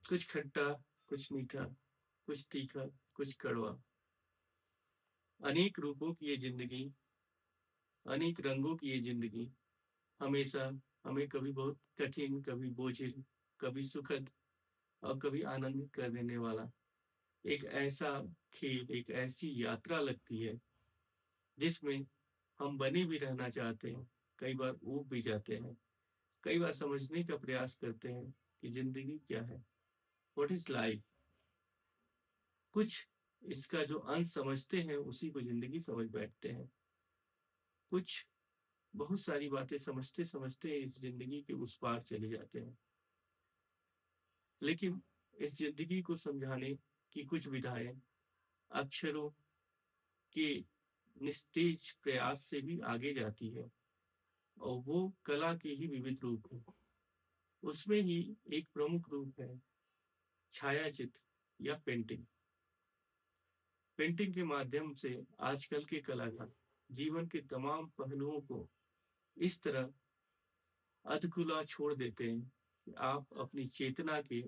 कुछ खट्टा, कुछ मीठा, कुछ तीखा, कुछ कड़वा। अनेक रूपों की ये ज़िंदगी, अनेक रंगों की ये ज़िंदगी हमेशा हमें कभी बहुत कठिन, कभी बोझिल, कभी सुखद और कभी आनंदित कर देने वाला एक ऐसा खेल, एक ऐसी यात्रा लगती है, जिसमें हम बने भी रहना चाहते हैं, कई बार ऊब भी जाते हैं, कई बार समझने का प्रयास करते हैं कि ज़िंदगी क्या है? What is life? कुछ इसका जो अंश समझते हैं, उसी को ज़िंदगी समझ बैठते हैं। कुछ बहुत सारी बातें समझते-समझते इस ज़िंदगी के उस पार चले जाते हैं। लेकिन इस ज़िंदगी को समझाने की कुछ विधाएँ अक्षरों के निस्तेज प्रयास से भी आगे जाती है और वो कला के ही विविध रूप हैं। उसमें ही एक प्रमुख रूप है छायाचित्र या पेंटिंग। पेंटिंग के माध्यम से आजकल के कलाकार जीवन के तमाम पहलुओं को इस तरह अधकुला छोड़ देते हैं कि आप अपनी चेतना के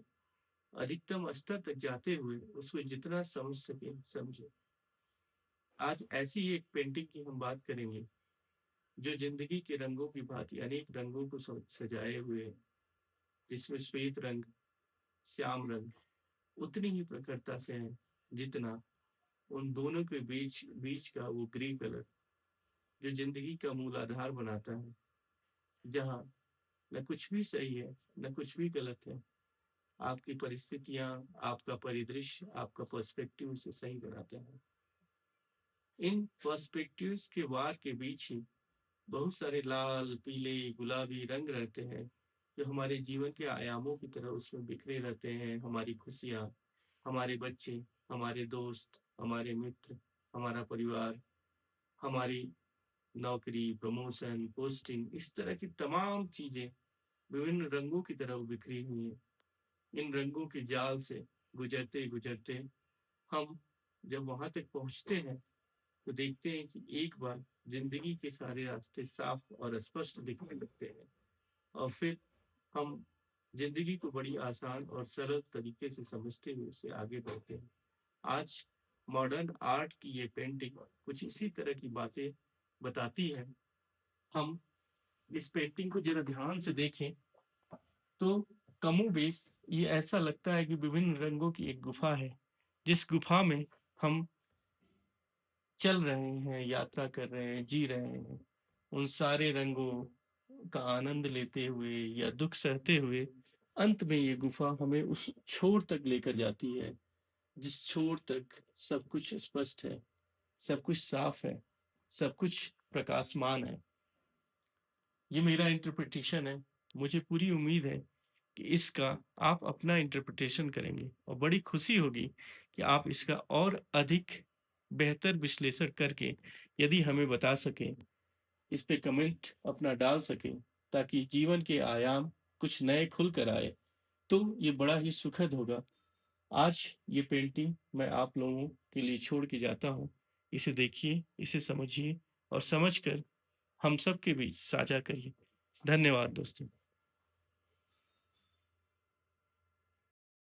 अधिकतम स्तर तक जाते हुए उसको जितना समझ सकें, समझें। आज ऐसी ही एक पेंटिंग की हम बात करेंगे, जो ज़िंदगी के रंगों की भाँति अनेक रंगों को सजाए हुए है, जिसमें श्वेत रंग, श्याम रंग उतनी ही प्रखरता से है, जितना उन दोनों के बीच बीच का वो ग्रे कलर, जो ज़िंदगी का मूल आधार बनाता है, जहाँ न कुछ भी सही है, न कुछ भी गलत है। आपकी परिस्थितियाँ, आपका परिदृश्य, आपका पर्सपेक्टिव उसे सही बनाता है। इन पर्सपेक्टिव्स के वार के बीच ही बहुत सारे लाल, पीले, गुलाबी रंग रहते हैं, जो हमारे जीवन के आयामों की तरह उसमें बिखरे रहते हैं। हमारी खुशियाँ, हमारे बच्चे, हमारे दोस्त, हमारे मित्र, हमारा परिवार, हमारी नौकरी, प्रमोशन, पोस्टिंग, इस तरह की तमाम चीज़ें विभिन्न रंगों की तरह बिखरी हुई हैं। इन रंगों के जाल से गुजरते-गुजरते हम जब वहाँ तक पहुँचते हैं, तो देखते हैं कि एक बार ज़िंदगी के सारे रास्ते साफ और स्पष्ट दिखने लगते हैं और फिर हम ज़िंदगी को बड़ी आसान और सरल तरीके से समझते हुए उससे आगे बढ़ते हैं। आज मॉडर्न आर्ट की ये पेंटिंग कुछ इसी तरह की बातें बताती है। हम इस पेंटिंग को ज़रा ध्यान से देखें, तो कमोबेश ये ऐसा लगता है कि विभिन्न रंगों की एक गुफ़ा है, जिस गुफ़ा में हम चल रहे हैं, यात्रा कर रहे हैं, जी रहे हैं। उन सारे रंगों का आनंद लेते हुए या दुःख सहते हुए, अंत में ये गुफ़ा हमें उस छोर तक लेकर जाती है, जिस छोर तक सब कुछ स्पष्ट है, सब कुछ साफ है, सब कुछ प्रकाशमान है। ये मेरा इंटरप्रिटेशन है। मुझे पूरी उम्मीद है कि इसका आप अपना इंटरप्रिटेशन करेंगे और बड़ी खुशी होगी कि आप इसका और अधिक बेहतर विश्लेषण करके यदि हमें बता सकें, इस पे कमेंट अपना डाल सकें, ताकि जीवन के आयाम कुछ नए खुल कर आए, तो ये बड़ा ही सुखद होगा। आज ये पेंटिंग मैं आप लोगों के लिए छोड़ के जाता हूँ। इसे देखिए, इसे समझिए और समझकर हम सबके बीच साझा करिए। धन्यवाद दोस्तों।